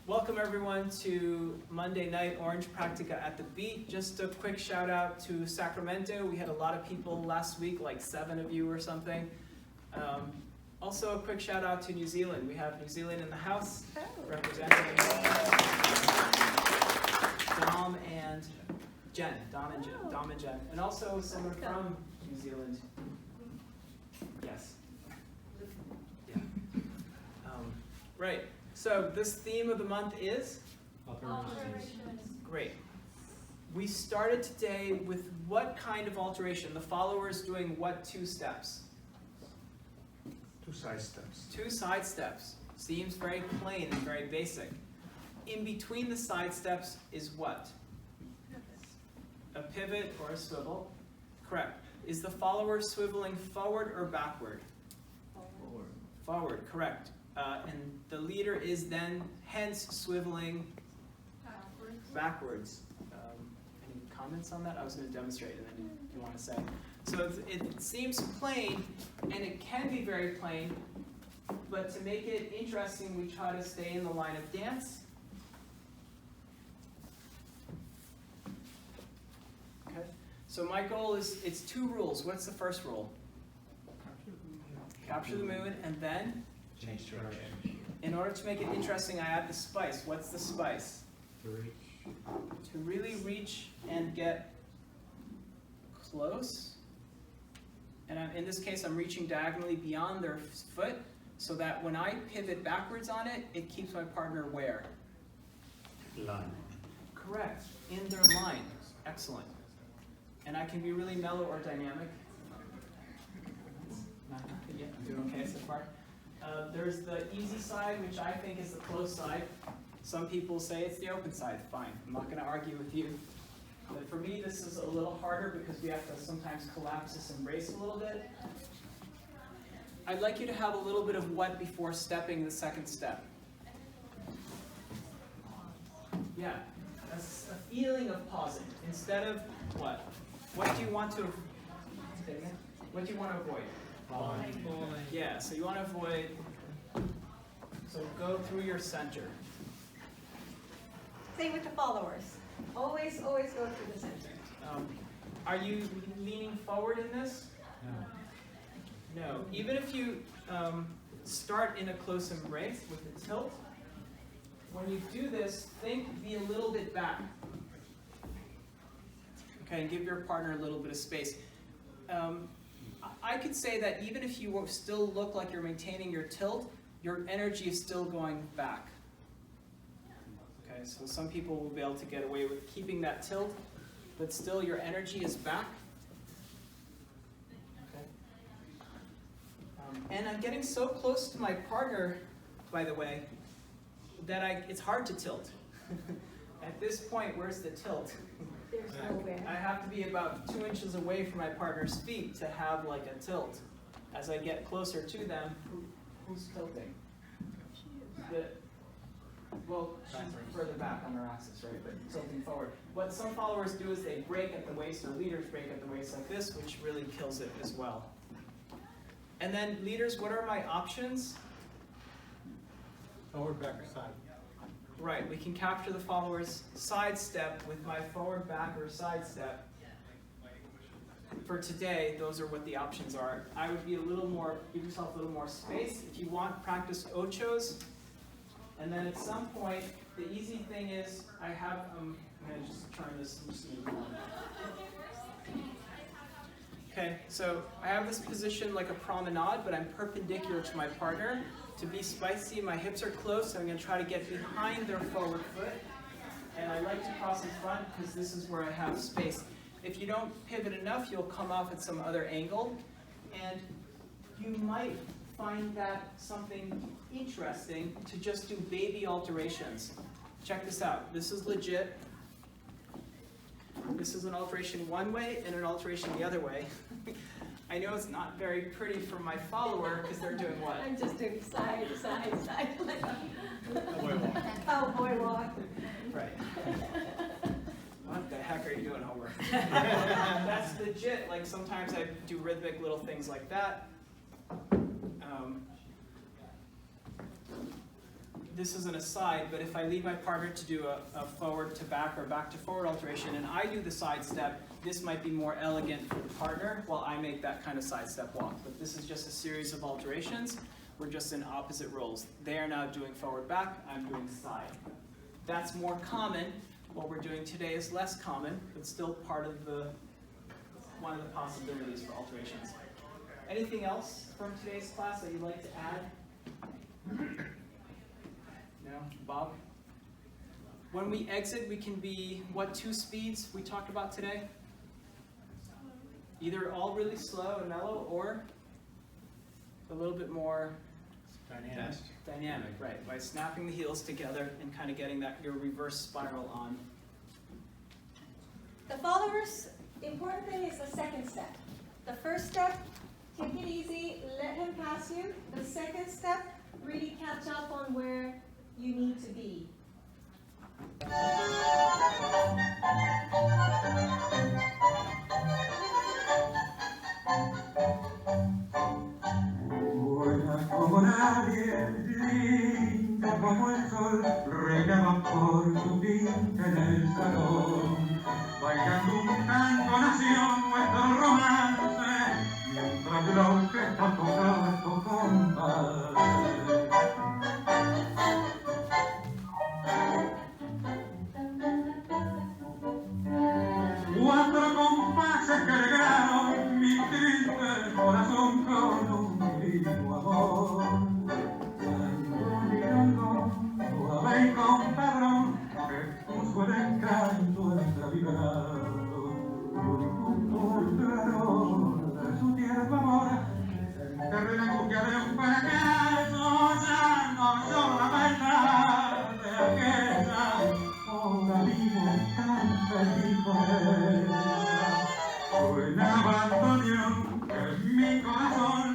Welcome everyone to Monday night Orange Practica at the Beat. Just a quick shout out to Sacramento. We had a lot of people last week, like 7 of you or something. Also a quick shout out to New Zealand. We have New Zealand in the house representing Dom and Jen. Dom and Jen. And also someone from New Zealand. Yes. Yeah. Right. So this theme of the month is? Alterations. Great. We started today with what kind of alteration? The followers doing what 2 steps? 2 side steps. 2 side steps. Seems very plain and very basic. In between the side steps is what? A pivot or a swivel. Correct. Is the follower swiveling forward or backward? Forward. Forward, correct. And the leader is then hence swiveling backwards. Any comments on that? I was going to demonstrate and then you want to say. So it seems plain, and it can be very plain, but to make it interesting, we try to stay in the line of dance. Okay. So my goal is, it's 2 rules. What's the first rule? Capture the moon, and then? Change direction. In order to make it interesting, I add the spice. What's the spice? To reach. To really reach and get close. And in this case, I'm reaching diagonally beyond their foot so that when I pivot backwards on it, it keeps my partner where? Line. Correct. In their line. Excellent. And I can be really mellow or dynamic. Yeah, I'm doing okay so far. There's the easy side, which I think is the closed side. Some people say it's the open side. Fine, I'm not going to argue with you. But for me, this is a little harder because we have to sometimes collapse this embrace a little bit. I'd like you to have a little bit of what before stepping the second step. Yeah, a feeling of pausing instead of what? What do you want to? What do you want to avoid? Falling. Yeah, so you want to avoid, so go through your center. Same with the followers. Always go through the center. Are you leaning forward in this? No. No. Even if you start in a close embrace with the tilt, when you do this, be a little bit back. Okay, and give your partner a little bit of space. I could say that even if you still look like you're maintaining your tilt, your energy is still going back. Okay, so some people will be able to get away with keeping that tilt, but still your energy is back. Okay. And I'm getting so close to my partner, by the way, that it's hard to tilt. At this point, where's the tilt? There's nowhere. I have to be about 2 inches away from my partner's feet to have like a tilt. As I get closer to them, who's tilting? Well, she's further back on her axis, right? But tilting forward. What some followers do is they break at the waist, or leaders break at the waist like this, which really kills it as well. And then leaders, what are my options? Forward, back, or side. Right, we can capture the follower's side step with my forward, back, or side step. For today, those are what the options are. I would be a little more, give yourself a little more space. If you want, practice ochos. And then at some point, the easy thing is, I'm going to just turn this, Okay, so I have this position like a promenade, but I'm perpendicular to my partner. To be spicy, my hips are close, so I'm going to try to get behind their forward foot. And I like to cross in front because this is where I have space. If you don't pivot enough, you'll come off at some other angle. And you might find that something interesting to just do baby alterations. Check this out. This is legit. This is an alteration one way and an alteration the other way. I know it's not very pretty for my follower because they're doing what? I'm just doing side, side, side. Cowboy walk. Cowboy walk. Right. What the heck are you doing, Homer? That's legit. Like sometimes I do rhythmic little things like that. this is an aside, but if I lead my partner to do a forward to back or back to forward alteration and I do the side step, this might be more elegant for the partner while I make that kind of side step walk. But this is just a series of alterations. We're just in opposite roles. They are now doing forward back, I'm doing side. That's more common. What we're doing today is less common, but still part of one of the possibilities for alterations. Anything else from today's class that you'd like to add? No? Bob? When we exit, we can be, what 2 speeds we talked about today? Either all really slow and mellow, or a little bit more dynamic, right? By snapping the heels together and kind of getting that your reverse spiral on. The followers, important thing is the second step. The first step, take it easy, let him pass you. The second step, really catch up on where you need to be. Buena como nadie, linda como el sol, reinaba por su tinta en el salón. Bailando un tango nació nuestro romance, mientras la orquesta tocaba su compás. Cuatro compases cargaron mi triste corazón con un mismo amor. Tango, milonga, suave y compadrón, que puso el encanto entre vibrando. Por el calor de su tierno amor, enterré la angustia de un fracaso, ya no yo la maldad de aquella. Ahora vivo tan feliz con ella. Suena bandoneón en mi corazón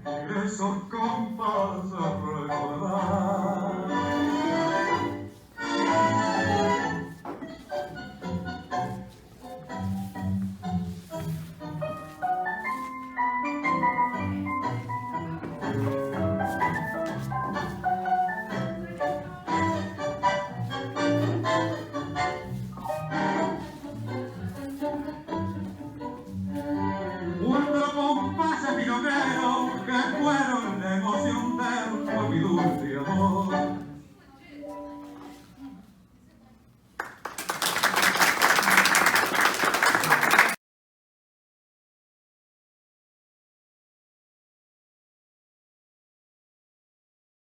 y de esos compases recordar.